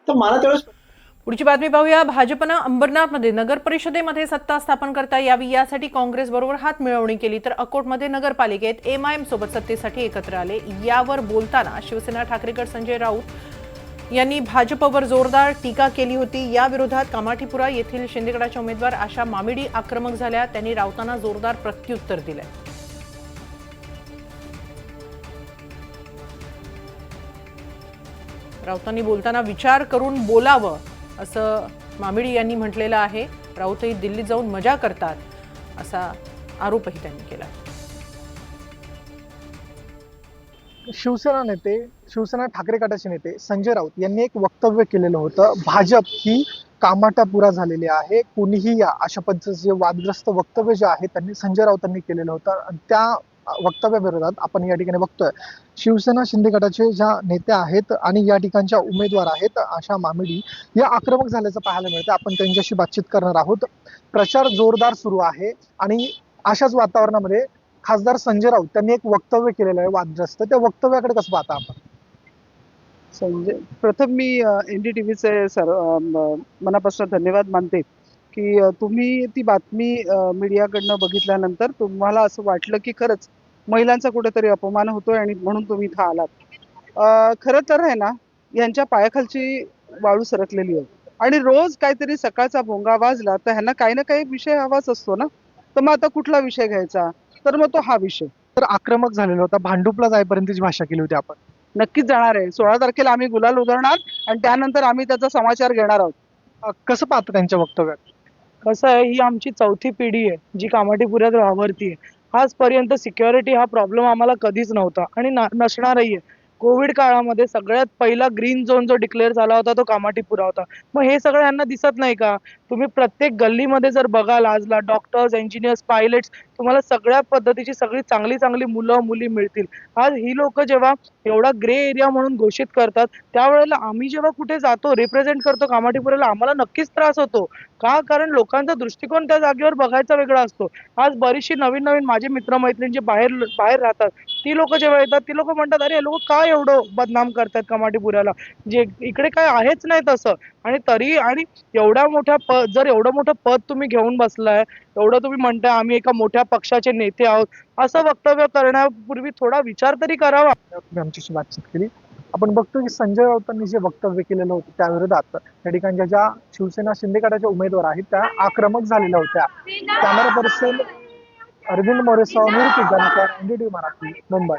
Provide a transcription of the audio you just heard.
तर मला त्यावेळेस पुढची बातमी पाहूया. भाजपनं अंबरनाथमध्ये नगर परिषदेमध्ये सत्ता स्थापन करता यावी यासाठी काँग्रेस बरोबर हात मिळवणी केली, तर अकोटमध्ये नगरपालिकेत एमआयएम सोबत सत्तेसाठी एकत्र आले. यावर बोलताना शिवसेना ठाकरे गट संजय राऊत यांनी भाजपवर जोरदार टीका केली होती. या विरोधात कामाठीपुरा येथील शिंदे गटाच्या उमेदवार आशा मामिडी आक्रमक झाल्या. त्यांनी राऊतांना जोरदार प्रत्युत्तर दिले. राऊतांनी बोलताना विचार करून बोलावं असं मामिडी यांनी म्हटलेलं आहे. राऊतही दिल्लीत जाऊन मजा करतात असा आरोपही त्यांनी केला. शिवसेना ठाकरे गटाचे नेते संजय राऊत यांनी एक वक्तव्य केलेलं होतं. भाजप ही कामाटापुरा झालेली आहे, कोणीही या अशा पद्धतीचे जे वादग्रस्त वक्तव्य जे आहे त्यांनी संजय राऊतांनी केलेलं होतं. आणि त्या वक्तव्याविरोधात आपण या ठिकाणी बघतोय शिवसेना शिंदे गटाचे ज्या नेत्या आहेत आणि या ठिकाणच्या उमेदवार आहेत आशा मामिडी या आक्रमक झाल्याचं पाहायला मिळतं. आपण त्यांच्याशी बातचीत करणार आहोत. प्रचार जोरदार सुरू आहे आणि अशाच वातावरणामध्ये खासदार संजय राऊत त्यांनी एक वक्तव्य केलेलं आहे वादग्रस्त. त्या वक्तव्याकडे कसं पाहता आपण? संजय, प्रथम मी NDTVचे मनापासून धन्यवाद मानते की तुम्ही ती बातमी मीडियाकडनं बघितल्यानंतर तुम्हाला असं वाटलं की खरंच महिलांचा कुठेतरी अपमान होतोय आणि म्हणून तुम्ही इथं आलात. खरं तर आहे ना, यांच्या पायाखालची वाळू सरकलेली आहे आणि रोज काहीतरी सकाळचा भोंगा वाजला तर ह्यांना काही ना काही विषय हवाच असतो ना. तर मग आता कुठला विषय घ्यायचा, तर मग तो हा विषय. तर आक्रमक झालेला होता, भांडुपला जाईपर्यंतची भाषा केली होती आपण. नक्कीच जाणार आहे. 16 तारखेला आम्ही गुलाल उधळणार आणि त्यानंतर आम्ही त्याचा समाचार घेणार आहोत. कसं पाहता त्यांच्या वक्तव्यात? कसं आहे, ही आमची चौथी पिढी आहे जी कामाठीपुऱ्यात वावरतीये. आजपर्यंत सिक्युरिटी हा प्रॉब्लेम आम्हाला कधीच नव्हता आणि नसणारही आहे. कोविड काळामध्ये सगळ्यात पहिला ग्रीन झोन जो डिक्लेअर झाला होता तो कामाठीपुरा होता. मग हे सगळं यांना दिसत नाही का? तुम्ही प्रत्येक गल्लीमध्ये जर बघाल आजला डॉक्टर्स, इंजिनियर्स, पायलट्स, तुम्हाला सगळ्या पद्धतीची सगळी चांगली चांगली मुलं मुली मिळतील. आज ही लोक जेव्हा एवढा ग्रे एरिया म्हणून घोषित करतात त्यावेळेला आम्ही जेव्हा कुठे जातो रिप्रेझेंट करतो कामाठीपुऱ्याला, आम्हाला नक्कीच त्रास होतो. का? कारण लोकांचा दृष्टिकोन त्या जागेवर बघायचा वेगळा असतो. आज बरीचशी नवीन नवीन माझे मित्रमैत्रिणी जे बाहेर बाहेर राहतात ती लोक जेव्हा येतात ती लोक म्हणतात, अरे लोक काय एवढं बदनाम करतात कामाठीपुऱ्याला, जे इकडे काय आहेच नाही तसं. आणि तरी आणि जर एवढं मोठं पद तुम्ही घेऊन बसलाय, एवढं तुम्ही म्हणताय आम्ही एका मोठ्या पक्षाचे नेते आहोत, असं वक्तव्य करण्यापूर्वी थोडा विचार तरी करावा. तुम्ही आमच्याशी बातचीत केली. आपण बघतो की संजय राऊतांनी जे वक्तव्य केलेलं होतं त्या विरोधात त्या ठिकाणच्या ज्या शिवसेना शिंदे गटाच्या उमेदवार आहेत त्या आक्रमक झालेल्या होत्या. कॅमेरा पर्सन अरविंद मोरेसह NDTV मराठी, मुंबई.